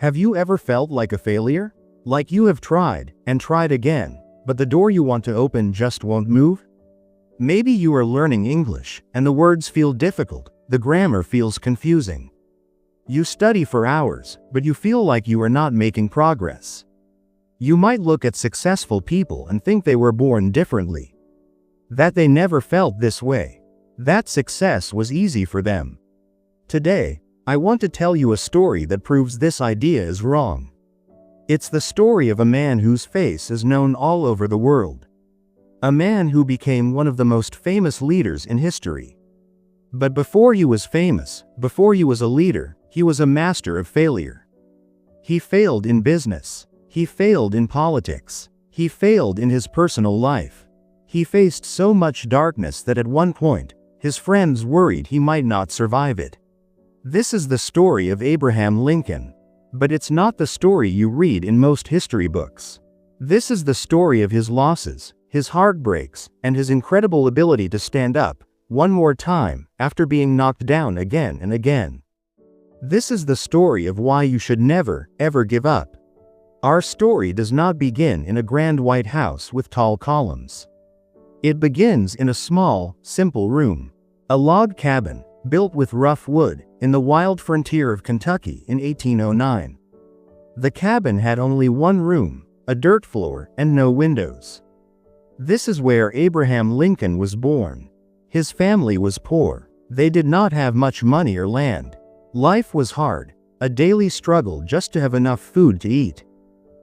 Have you ever felt like a failure? Like you have tried and tried again, but the door you want to open just won't move? Maybe you are learning English, and the words feel difficult, the grammar feels confusing. You study for hours, but you feel like you are not making progress. You might look at successful people and think they were born differently. That they never felt this way. That success was easy for them. Today, I want to tell you a story that proves this idea is wrong. It's the story of a man whose face is known all over the world. A man who became one of the most famous leaders in history. But before he was famous, before he was a leader, he was a master of failure. He failed in business. He failed in politics. He failed in his personal life. He faced so much darkness that at one point, his friends worried he might not survive it. This is the story of Abraham Lincoln. But it's not the story you read in most history books. This is the story of his losses, his heartbreaks, and his incredible ability to stand up one more time after being knocked down again and again. This is the story of why you should never, ever give up. Our story does not begin in a grand white house with tall columns. It begins in a small, simple room. A log cabin, built with rough wood, in the wild frontier of Kentucky in 1809. The cabin had only one room, a dirt floor, and no windows. This is where Abraham Lincoln was born. His family was poor. They did not have much money or land. Life was hard, a daily struggle just to have enough food to eat.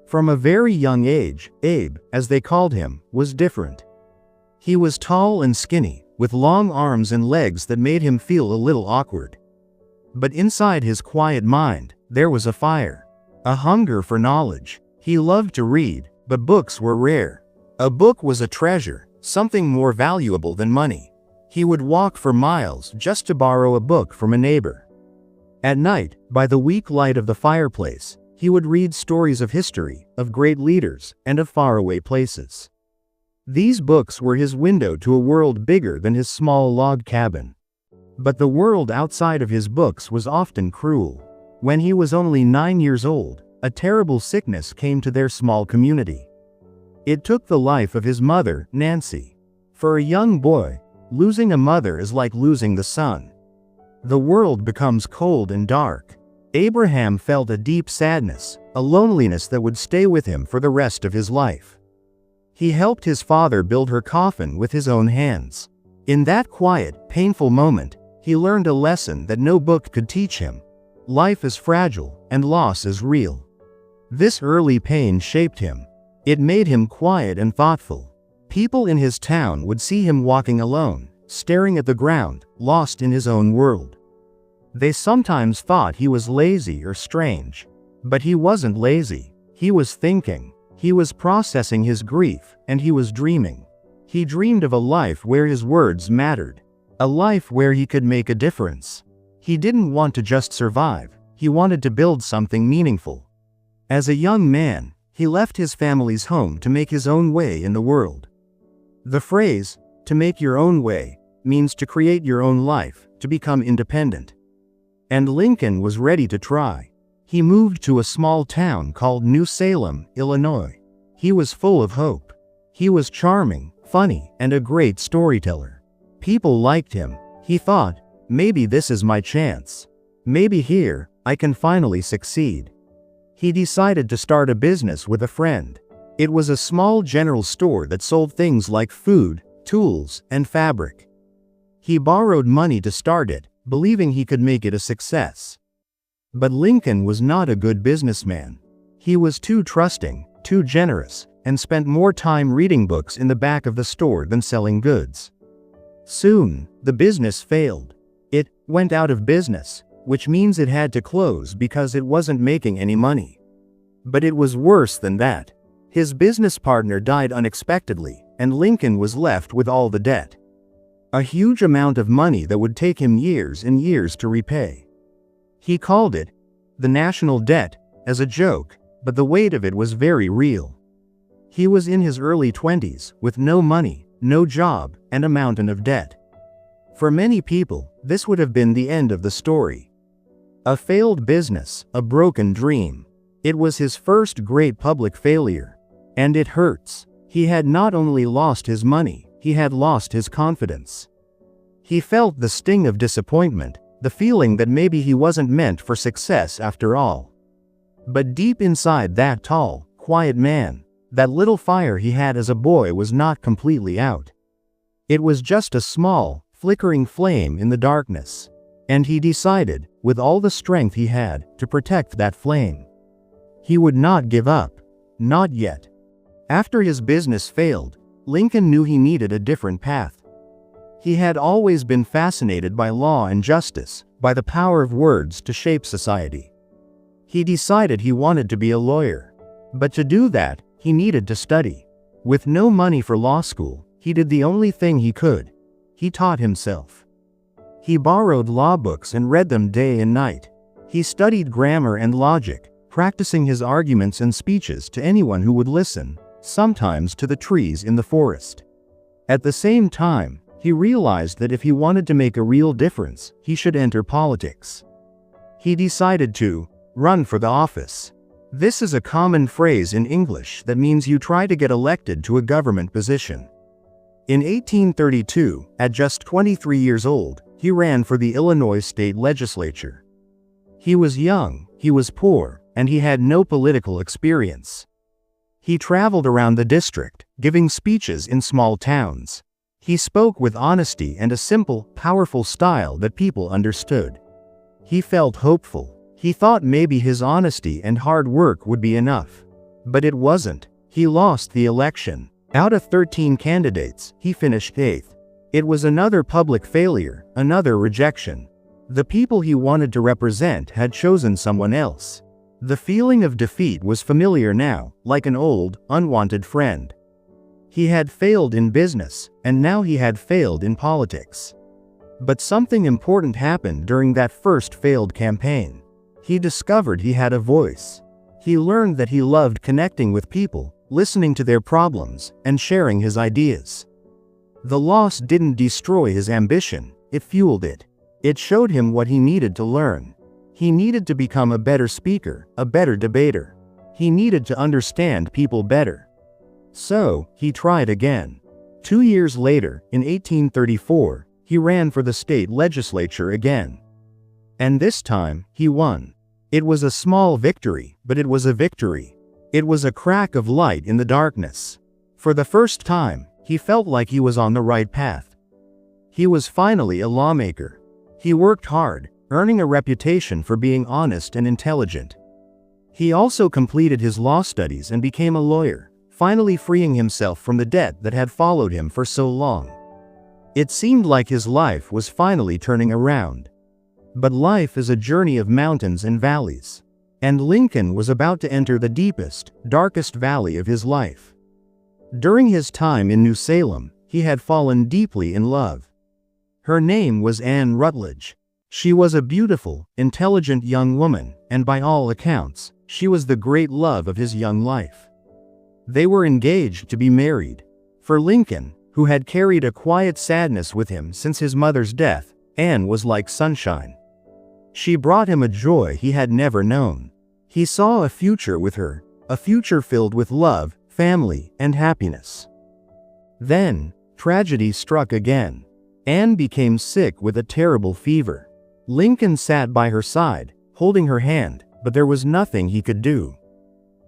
From a very young age, Abe, as they called him, was different. He was tall and skinny, with long arms and legs that made him feel a little awkward. But inside his quiet mind, there was a fire. A hunger for knowledge. He loved to read, but books were rare. A book was a treasure, something more valuable than money. He would walk for miles just to borrow a book from a neighbor. At night, by the weak light of the fireplace, he would read stories of history, of great leaders, and of faraway places. These books were his window to a world bigger than his small log cabin. But the world outside of his books was often cruel. When he was only 9 years old, a terrible sickness came to their small community. It took the life of his mother, Nancy. For a young boy, losing a mother is like losing the sun. The world becomes cold and dark. Abraham felt a deep sadness, a loneliness that would stay with him for the rest of his life. He helped his father build her coffin with his own hands. In that quiet, painful moment, he learned a lesson that no book could teach him. Life is fragile, and loss is real. This early pain shaped him. It made him quiet and thoughtful. People in his town would see him walking alone, staring at the ground, lost in his own world. They sometimes thought he was lazy or strange. But he wasn't lazy. He was thinking. He was processing his grief, and he was dreaming. He dreamed of a life where his words mattered. A life where he could make a difference. He didn't want to just survive. He wanted to build something meaningful. As a young man, he left his family's home to make his own way in the world. The phrase, "to make your own way," means to create your own life, to become independent. And Lincoln was ready to try. He moved to a small town called New Salem, Illinois. He was full of hope. He was charming, funny, and a great storyteller. People liked him. He thought, maybe this is my chance. Maybe here, I can finally succeed. He decided to start a business with a friend. It was a small general store that sold things like food, tools, and fabric. He borrowed money to start it, believing he could make it a success. But Lincoln was not a good businessman. He was too trusting, too generous, and spent more time reading books in the back of the store than selling goods. Soon, the business failed. It went out of business, which means it had to close because it wasn't making any money. But it was worse than that. His business partner died unexpectedly, and Lincoln was left with all the debt. A huge amount of money that would take him years and years to repay. He called it the national debt as a joke, but the weight of it was very real. He was in his early 20s, with no money, no job, and a mountain of debt. For many people, this would have been the end of the story. A failed business, a broken dream. It was his first great public failure. And it hurts. He had not only lost his money, he had lost his confidence. He felt the sting of disappointment, the feeling that maybe he wasn't meant for success after all. But deep inside that tall, quiet man, that little fire he had as a boy was not completely out. It was just a small, flickering flame in the darkness. And he decided, with all the strength he had, to protect that flame. He would not give up. Not yet. After his business failed, Lincoln knew he needed a different path. He had always been fascinated by law and justice, by the power of words to shape society. He decided he wanted to be a lawyer. But to do that, he needed to study. With no money for law school, he did the only thing he could. He taught himself. He borrowed law books and read them day and night. He studied grammar and logic, practicing his arguments and speeches to anyone who would listen, sometimes to the trees in the forest. At the same time, he realized that if he wanted to make a real difference, he should enter politics. He decided to run for the office. This is a common phrase in English that means you try to get elected to a government position. In 1832, at just 23 years old, he ran for the Illinois state legislature. He was young, he was poor, and he had no political experience. He traveled around the district, giving speeches in small towns. He spoke with honesty and a simple, powerful style that people understood. He felt hopeful. He thought maybe his honesty and hard work would be enough. But it wasn't. He lost the election. Out of 13 candidates, he finished 8th. It was another public failure, another rejection. The people he wanted to represent had chosen someone else. The feeling of defeat was familiar now, like an old, unwanted friend. He had failed in business, and now he had failed in politics. But something important happened during that first failed campaign. He discovered he had a voice. He learned that he loved connecting with people, listening to their problems, and sharing his ideas. The loss didn't destroy his ambition, it fueled it. It showed him what he needed to learn. He needed to become a better speaker, a better debater. He needed to understand people better. So, he tried again. 2 years later, in 1834, he ran for the state legislature again. And this time, he won. It was a small victory, but it was a victory. It was a crack of light in the darkness. For the first time, he felt like he was on the right path. He was finally a lawmaker. He worked hard, earning a reputation for being honest and intelligent. He also completed his law studies and became a lawyer, finally freeing himself from the debt that had followed him for so long. It seemed like his life was finally turning around. But life is a journey of mountains and valleys. And Lincoln was about to enter the deepest, darkest valley of his life. During his time in New Salem, he had fallen deeply in love. Her name was Anne Rutledge. She was a beautiful, intelligent young woman, and by all accounts, she was the great love of his young life. They were engaged to be married. For Lincoln, who had carried a quiet sadness with him since his mother's death, Anne was like sunshine. She brought him a joy he had never known. He saw a future with her, a future filled with love, family, and happiness. Then, tragedy struck again. Anne became sick with a terrible fever. Lincoln sat by her side, holding her hand, but there was nothing he could do.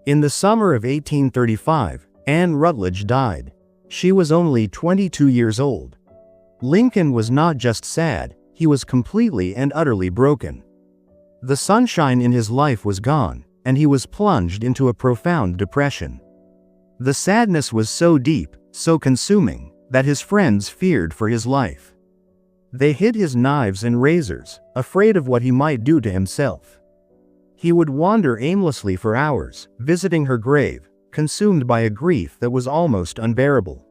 In the summer of 1835, Anne Rutledge died. She was only 22 years old. Lincoln was not just sad, he was completely and utterly broken. The sunshine in his life was gone, and he was plunged into a profound depression. The sadness was so deep, so consuming, that his friends feared for his life. They hid his knives and razors, afraid of what he might do to himself. He would wander aimlessly for hours, visiting her grave, consumed by a grief that was almost unbearable.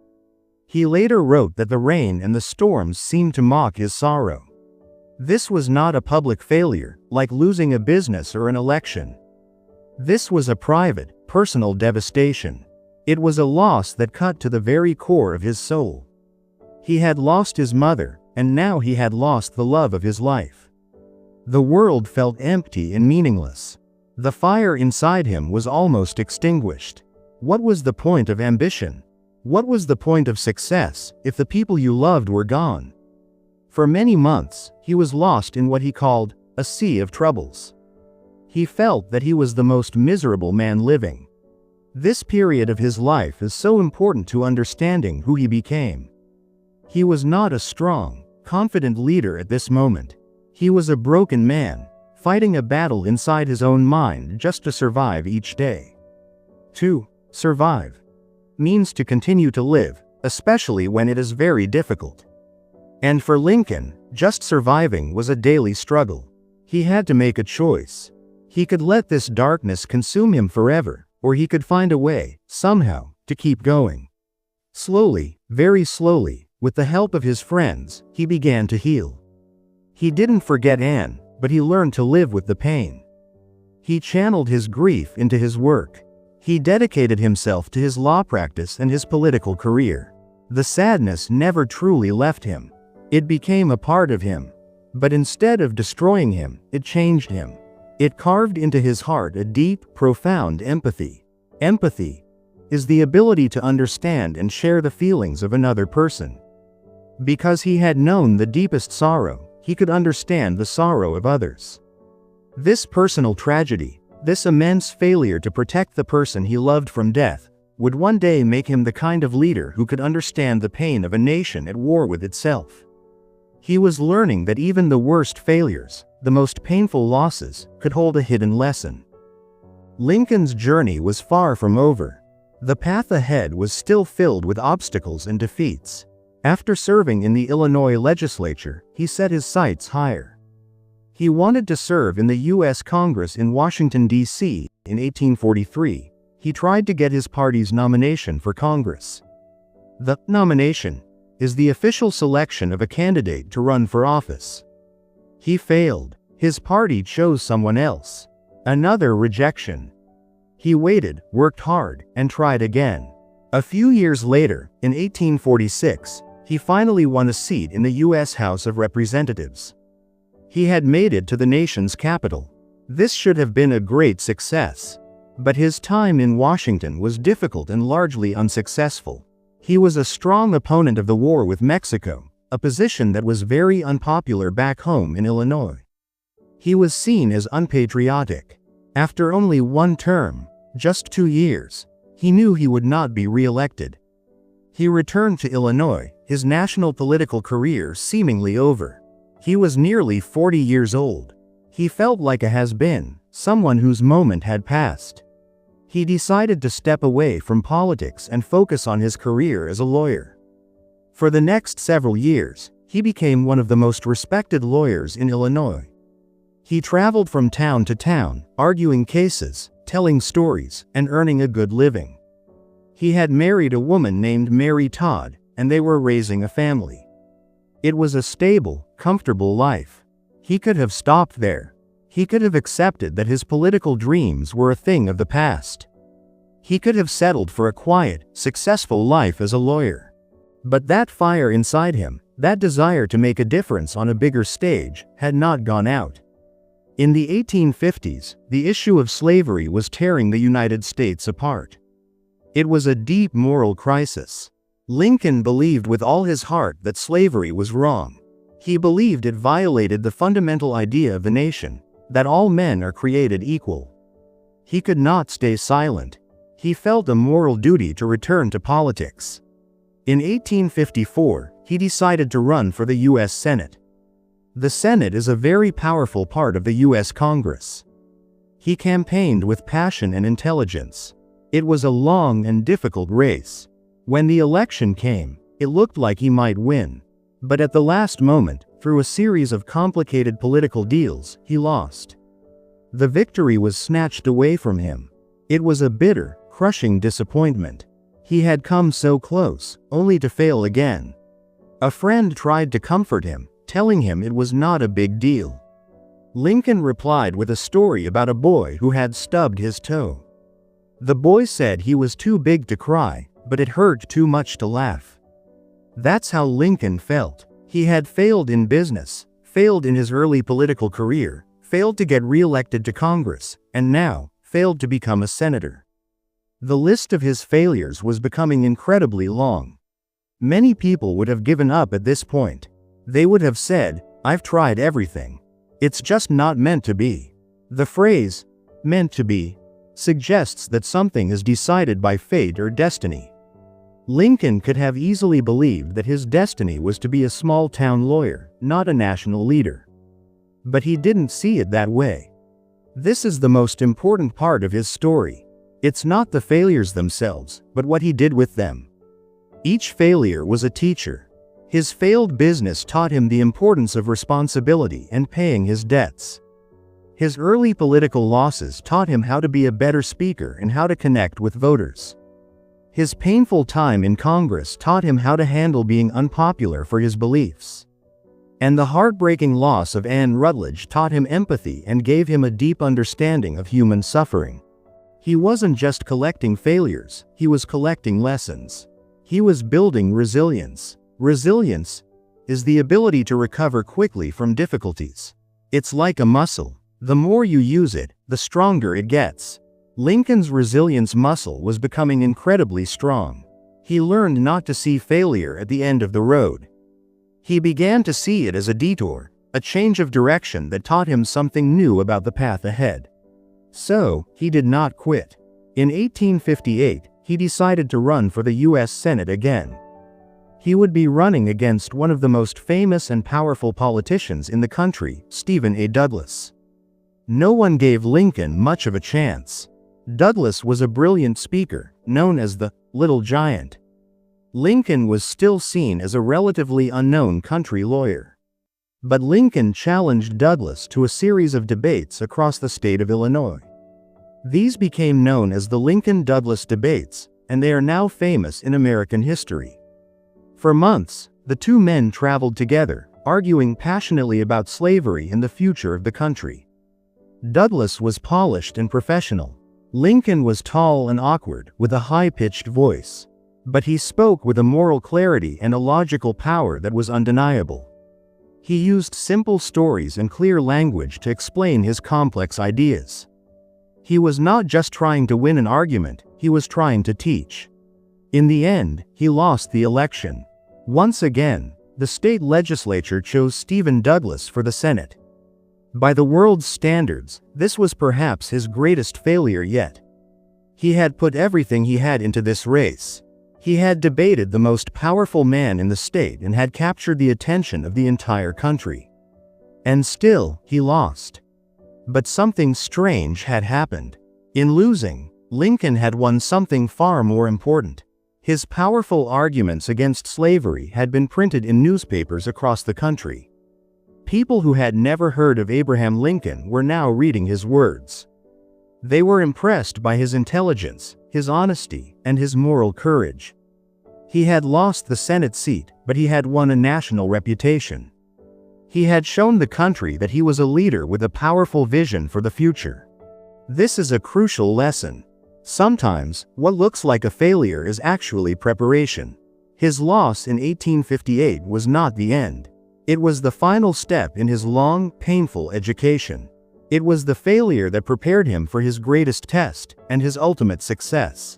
He later wrote that the rain and the storms seemed to mock his sorrow. This was not a public failure, like losing a business or an election. This was a private, personal devastation. It was a loss that cut to the very core of his soul. He had lost his mother, and now he had lost the love of his life. The world felt empty and meaningless. The fire inside him was almost extinguished. What was the point of ambition? What was the point of success if the people you loved were gone? For many months, he was lost in what he called a sea of troubles. He felt that he was the most miserable man living. This period of his life is so important to understanding who he became. He was not a strong, confident leader at this moment. He was a broken man, fighting a battle inside his own mind just to survive each day. To survive means to continue to live, especially when it is very difficult. And for Lincoln, just surviving was a daily struggle. He had to make a choice. He could let this darkness consume him forever, or he could find a way, somehow, to keep going. Slowly, very slowly, with the help of his friends, he began to heal. He didn't forget Anne, but he learned to live with the pain. He channeled his grief into his work. He dedicated himself to his law practice and his political career. The sadness never truly left him. It became a part of him. But instead of destroying him, it changed him. It carved into his heart a deep, profound empathy. Empathy is the ability to understand and share the feelings of another person. Because he had known the deepest sorrow, he could understand the sorrow of others. This personal tragedy, this immense failure to protect the person he loved from death, would one day make him the kind of leader who could understand the pain of a nation at war with itself. He was learning that even the worst failures, the most painful losses, could hold a hidden lesson. Lincoln's journey was far from over. The path ahead was still filled with obstacles and defeats. After serving in the Illinois legislature, he set his sights higher. He wanted to serve in the U.S. Congress in Washington, D.C. In 1843, he tried to get his party's nomination for Congress. The nomination is the official selection of a candidate to run for office. He failed. His party chose someone else. Another rejection. He waited, worked hard, and tried again. A few years later, in 1846, he finally won a seat in the U.S. House of Representatives. He had made it to the nation's capital. This should have been a great success. But his time in Washington was difficult and largely unsuccessful. He was a strong opponent of the war with Mexico, a position that was very unpopular back home in Illinois. He was seen as unpatriotic. After only one term, just 2 years, he knew he would not be re-elected. He returned to Illinois, his national political career seemingly over. He was nearly 40 years old. He felt like a has-been, someone whose moment had passed. He decided to step away from politics and focus on his career as a lawyer. For the next several years, he became one of the most respected lawyers in Illinois. He traveled from town to town, arguing cases, telling stories, and earning a good living. He had married a woman named Mary Todd, and they were raising a family. It was a stable, comfortable life. He could have stopped there. He could have accepted that his political dreams were a thing of the past. He could have settled for a quiet, successful life as a lawyer. But that fire inside him, that desire to make a difference on a bigger stage, had not gone out. In the 1850s, the issue of slavery was tearing the United States apart. It was a deep moral crisis. Lincoln believed with all his heart that slavery was wrong. He believed it violated the fundamental idea of the nation, that all men are created equal. He could not stay silent. He felt a moral duty to return to politics. In 1854, he decided to run for the U.S. Senate. The Senate is a very powerful part of the U.S. Congress. He campaigned with passion and intelligence. It was a long and difficult race. When the election came, it looked like he might win. But at the last moment, through a series of complicated political deals, he lost. The victory was snatched away from him. It was a bitter, crushing disappointment. He had come so close, only to fail again. A friend tried to comfort him, telling him it was not a big deal. Lincoln replied with a story about a boy who had stubbed his toe. The boy said he was too big to cry, but it hurt too much to laugh. That's how Lincoln felt. He had failed in business, failed in his early political career, failed to get re-elected to Congress, and now failed to become a senator. The list of his failures was becoming incredibly long. Many people would have given up at this point. They would have said, "I've tried everything. It's just not meant to be." The phrase, "meant to be," suggests that something is decided by fate or destiny. Lincoln could have easily believed that his destiny was to be a small-town lawyer, not a national leader. But he didn't see it that way. This is the most important part of his story. It's not the failures themselves, but what he did with them. Each failure was a teacher. His failed business taught him the importance of responsibility and paying his debts. His early political losses taught him how to be a better speaker and how to connect with voters. His painful time in Congress taught him how to handle being unpopular for his beliefs. And the heartbreaking loss of Anne Rutledge taught him empathy and gave him a deep understanding of human suffering. He wasn't just collecting failures, he was collecting lessons. He was building resilience. Resilience is the ability to recover quickly from difficulties. It's like a muscle. The more you use it, the stronger it gets. Lincoln's resilience muscle was becoming incredibly strong. He learned not to see failure at the end of the road. He began to see it as a detour, a change of direction that taught him something new about the path ahead. So, he did not quit. In 1858, he decided to run for the U.S. Senate again. He would be running against one of the most famous and powerful politicians in the country, Stephen A. Douglas. No one gave Lincoln much of a chance. Douglas was a brilliant speaker, known as the Little Giant. Lincoln was still seen as a relatively unknown country lawyer. But Lincoln challenged Douglas to a series of debates across the state of Illinois. These became known as the Lincoln-Douglas debates, and they are now famous in American history. For months, the two men traveled together, arguing passionately about slavery and the future of the country. Douglas was polished and professional. Lincoln was tall and awkward, with a high-pitched voice. But he spoke with a moral clarity and a logical power that was undeniable. He used simple stories and clear language to explain his complex ideas. He was not just trying to win an argument, he was trying to teach. In the end, he lost the election. Once again, the state legislature chose Stephen Douglas for the Senate. By the world's standards, this was perhaps his greatest failure yet. He had put everything he had into this race. He had debated the most powerful man in the state and had captured the attention of the entire country. And still, he lost. But something strange had happened. In losing, Lincoln had won something far more important. His powerful arguments against slavery had been printed in newspapers across the country. People who had never heard of Abraham Lincoln were now reading his words. They were impressed by his intelligence, his honesty, and his moral courage. He had lost the Senate seat, but he had won a national reputation. He had shown the country that he was a leader with a powerful vision for the future. This is a crucial lesson. Sometimes, what looks like a failure is actually preparation. His loss in 1858 was not the end. It was the final step in his long, painful education. It was the failure that prepared him for his greatest test and his ultimate success.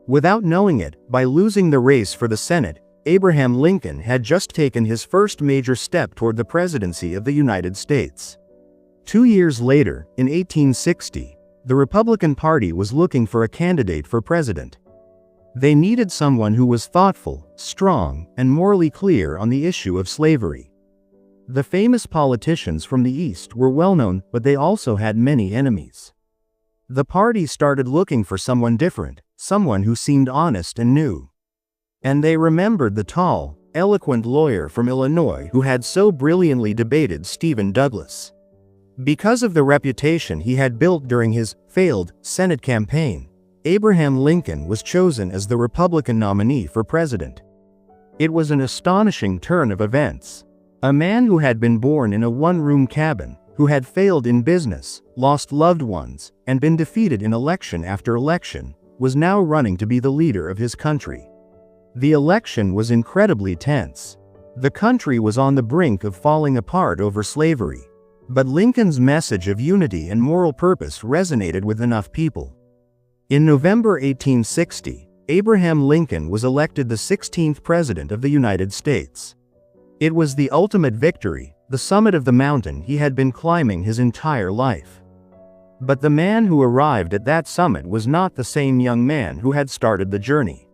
Without knowing it, by losing the race for the Senate, Abraham Lincoln had just taken his first major step toward the presidency of the United States. 2 years later, in 1860, the Republican Party was looking for a candidate for president. They needed someone who was thoughtful, strong, and morally clear on the issue of slavery. The famous politicians from the East were well known, but they also had many enemies. The party started looking for someone different, someone who seemed honest and new. And they remembered the tall, eloquent lawyer from Illinois who had so brilliantly debated Stephen Douglas. Because of the reputation he had built during his failed Senate campaign, Abraham Lincoln was chosen as the Republican nominee for president. It was an astonishing turn of events. A man who had been born in a one-room cabin, who had failed in business, lost loved ones, and been defeated in election after election, was now running to be the leader of his country. The election was incredibly tense. The country was on the brink of falling apart over slavery. But Lincoln's message of unity and moral purpose resonated with enough people. In November 1860, Abraham Lincoln was elected the 16th President of the United States. It was the ultimate victory, the summit of the mountain he had been climbing his entire life. But the man who arrived at that summit was not the same young man who had started the journey.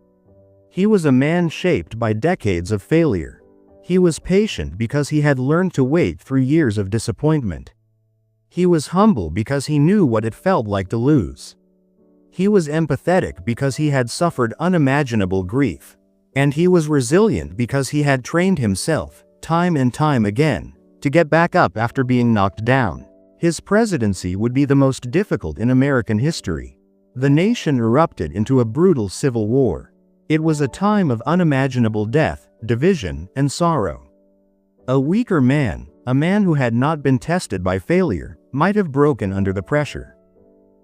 He was a man shaped by decades of failure. He was patient because he had learned to wait through years of disappointment. He was humble because he knew what it felt like to lose. He was empathetic because he had suffered unimaginable grief. And he was resilient because he had trained himself, time and time again, to get back up after being knocked down. His presidency would be the most difficult in American history. The nation erupted into a brutal civil war. It was a time of unimaginable death, division, and sorrow. A weaker man, a man who had not been tested by failure, might have broken under the pressure.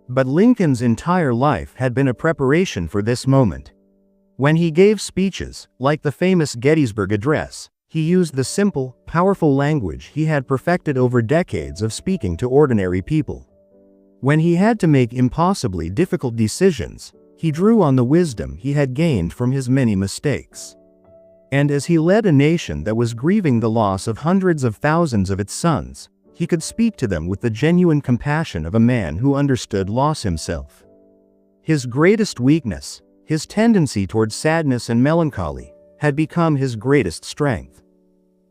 But Lincoln's entire life had been a preparation for this moment. When he gave speeches, like the famous Gettysburg Address, he used the simple, powerful language he had perfected over decades of speaking to ordinary people. When he had to make impossibly difficult decisions, he drew on the wisdom he had gained from his many mistakes. And as he led a nation that was grieving the loss of hundreds of thousands of its sons, he could speak to them with the genuine compassion of a man who understood loss himself. His greatest weakness, his tendency towards sadness and melancholy, had become his greatest strength.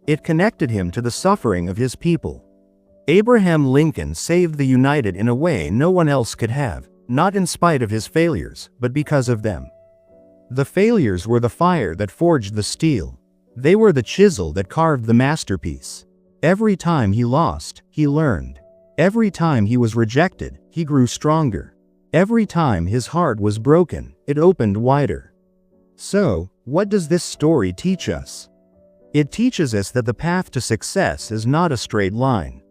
It connected him to the suffering of his people. Abraham Lincoln saved the United in a way no one else could have, not in spite of his failures, but because of them. The failures were the fire that forged the steel. They were the chisel that carved the masterpiece. Every time he lost, he learned. Every time he was rejected, he grew stronger. Every time his heart was broken, it opened wider. So, what does this story teach us? It teaches us that the path to success is not a straight line.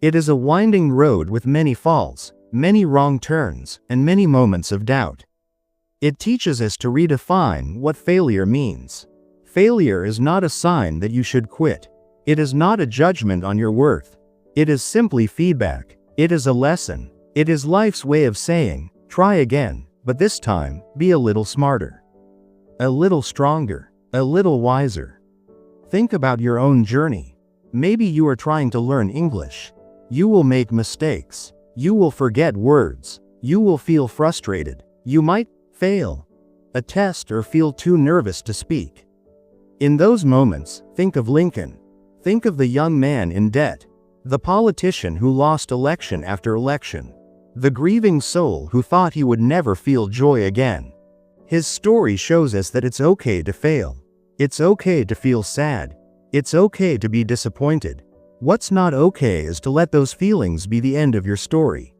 It is a winding road with many falls, many wrong turns, and many moments of doubt. It teaches us to redefine what failure means. Failure is not a sign that you should quit. It is not a judgment on your worth. It is simply feedback. It is a lesson. It is life's way of saying, try again, but this time, be a little smarter. A little stronger. A little wiser. Think about your own journey. Maybe you are trying to learn English. You will make mistakes. You will forget words. You will feel frustrated. You might fail a test or feel too nervous to speak. In those moments, think of Lincoln. Think of the young man in debt. The politician who lost election after election. The grieving soul who thought he would never feel joy again. His story shows us that it's okay to fail. It's okay to feel sad. It's okay to be disappointed. What's not okay is to let those feelings be the end of your story.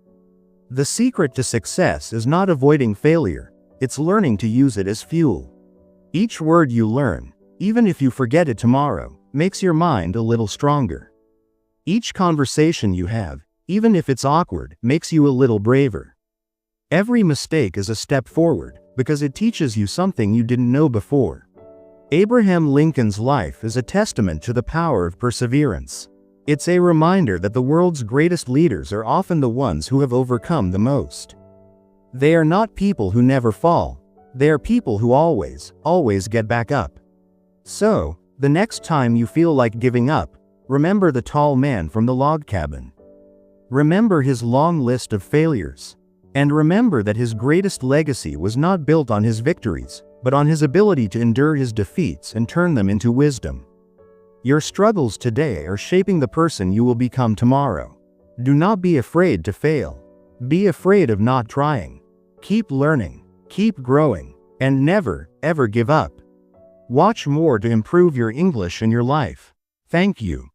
The secret to success is not avoiding failure, it's learning to use it as fuel. Each word you learn, even if you forget it tomorrow, makes your mind a little stronger. Each conversation you have, even if it's awkward, makes you a little braver. Every mistake is a step forward, because it teaches you something you didn't know before. Abraham Lincoln's life is a testament to the power of perseverance. It's a reminder that the world's greatest leaders are often the ones who have overcome the most. They are not people who never fall. They are people who always get back up. So, the next time you feel like giving up, remember the tall man from the log cabin. Remember his long list of failures. And remember that his greatest legacy was not built on his victories, but on his ability to endure his defeats and turn them into wisdom. Your struggles today are shaping the person you will become tomorrow. Do not be afraid to fail. Be afraid of not trying. Keep learning, keep growing, and never, ever give up. Watch more to improve your English and your life. Thank you.